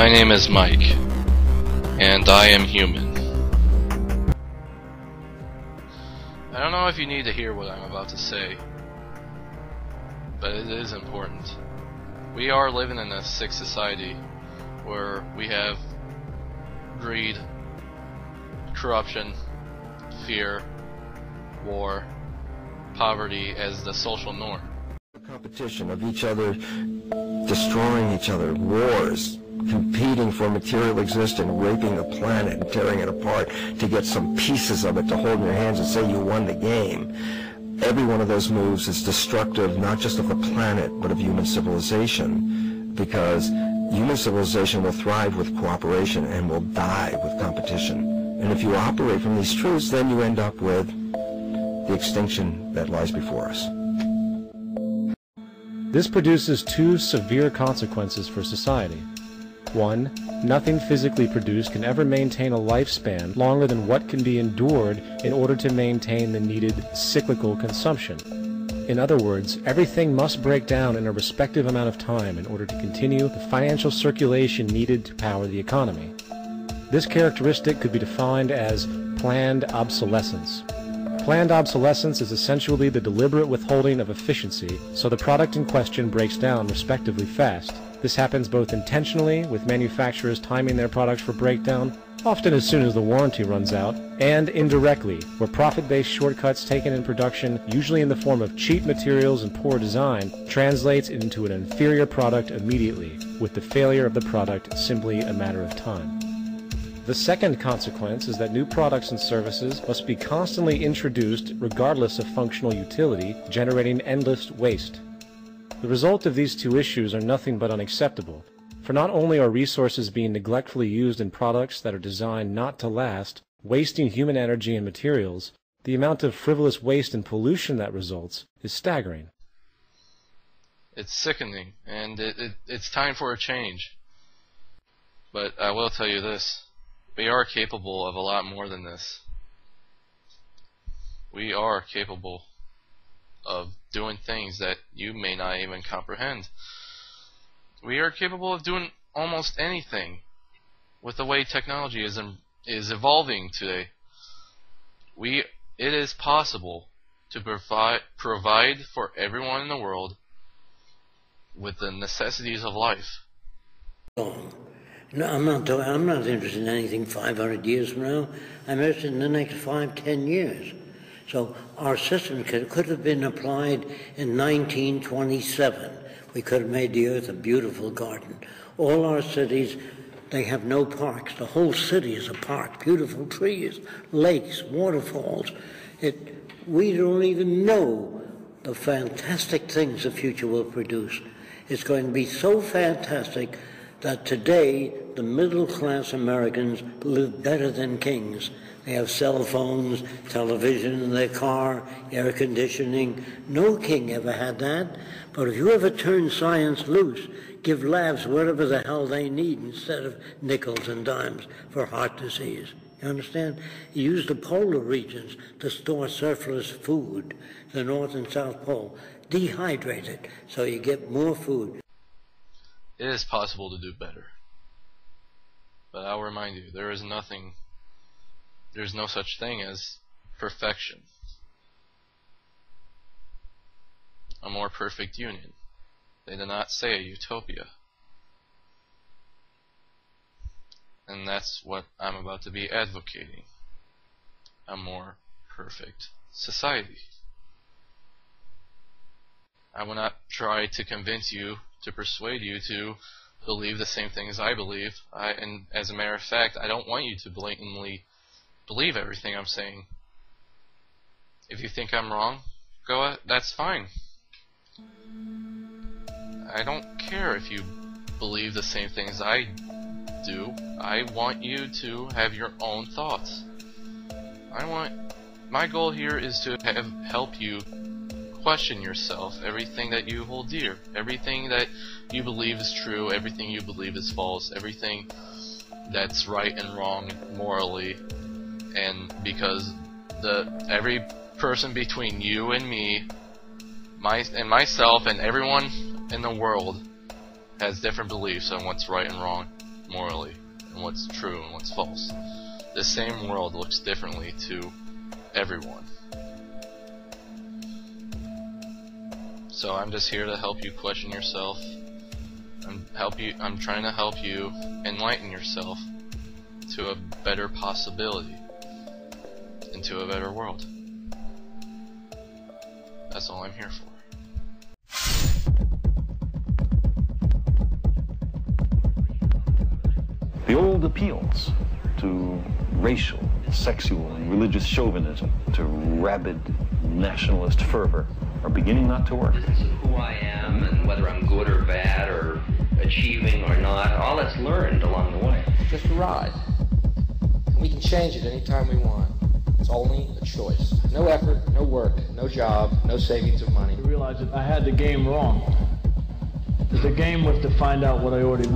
My name is Mike, and I am human. I don't know if you need to hear what I'm about to say, but it is important. We are living in a sick society where we have greed, corruption, fear, war, poverty as the social norm. Competition of each other, destroying each other, wars, competing for material existence, raping the planet and tearing it apart to get some pieces of it to hold in your hands and say you won the game. Every one of those moves is destructive not just of the planet but of human civilization, because human civilization will thrive with cooperation and will die with competition. And if you operate from these truths, then you end up with the extinction that lies before us. This produces two severe consequences for society. One, nothing physically produced can ever maintain a lifespan longer than what can be endured in order to maintain the needed cyclical consumption. In other words, everything must break down in a respective amount of time in order to continue the financial circulation needed to power the economy. This characteristic could be defined as planned obsolescence. Planned obsolescence is essentially the deliberate withholding of efficiency, so the product in question breaks down respectively fast. This happens both intentionally, with manufacturers timing their products for breakdown, often as soon as the warranty runs out, and indirectly, where profit-based shortcuts taken in production, usually in the form of cheap materials and poor design, translates into an inferior product immediately, with the failure of the product simply a matter of time. The second consequence is that new products and services must be constantly introduced regardless of functional utility, generating endless waste. The result of these two issues are nothing but unacceptable, for not only are resources being neglectfully used in products that are designed not to last, wasting human energy and materials, the amount of frivolous waste and pollution that results is staggering. It's sickening, and it's time for a change. But I will tell you this. We are capable of a lot more than this. We are capable of doing things that you may not even comprehend. We are capable of doing almost anything with the way technology is evolving today. It is possible to provide for everyone in the world with the necessities of life. No, I'm not interested in anything 500 years from now. I'm interested in the next 5-10 years. So our system could have been applied in 1927. We could have made the earth a beautiful garden. All our cities, they have no parks. The whole city is a park. Beautiful trees, lakes, waterfalls. We don't even know the fantastic things the future will produce. It's going to be so fantastic that today the middle-class Americans live better than kings. They have cell phones, television in their car, air conditioning. No king ever had that. But if you ever turn science loose, give labs whatever the hell they need instead of nickels and dimes for heart disease. You understand? You use the polar regions to store surplus food, the North and South Pole. Dehydrate it so you get more food. It is possible to do better. But I'll remind you, there's no such thing as perfection. A more perfect union. They did not say a utopia. And that's what I'm about to be advocating. A more perfect society. I will not try to convince you, to persuade you to believe the same thing as I believe. And as a matter of fact, I don't want you to blatantly believe everything I'm saying. If you think I'm wrong, that's fine. I don't care if you believe the same things I do. I want you to have your own thoughts. My goal here is to help you question yourself, everything that you hold dear, everything that you believe is true, everything you believe is false, everything that's right and wrong morally, and because every person between you and me, myself and everyone in the world has different beliefs on what's right and wrong. morally, and what's true and what's false. The same world looks differently to everyone. So I'm just here to help you question yourself. I'm trying to help you enlighten yourself to a better possibility, into a better world. That's all I'm here for. The old appeals to racial, sexual, and religious chauvinism, to rabid nationalist fervor, are beginning not to work. This is who I am and whether I'm good or bad or achieving or not, all that's learned along the way. It's just a ride. We can change it anytime we want. It's only a choice. No effort, no work, no job, no savings of money. I realized that I had the game wrong. The game was to find out what I already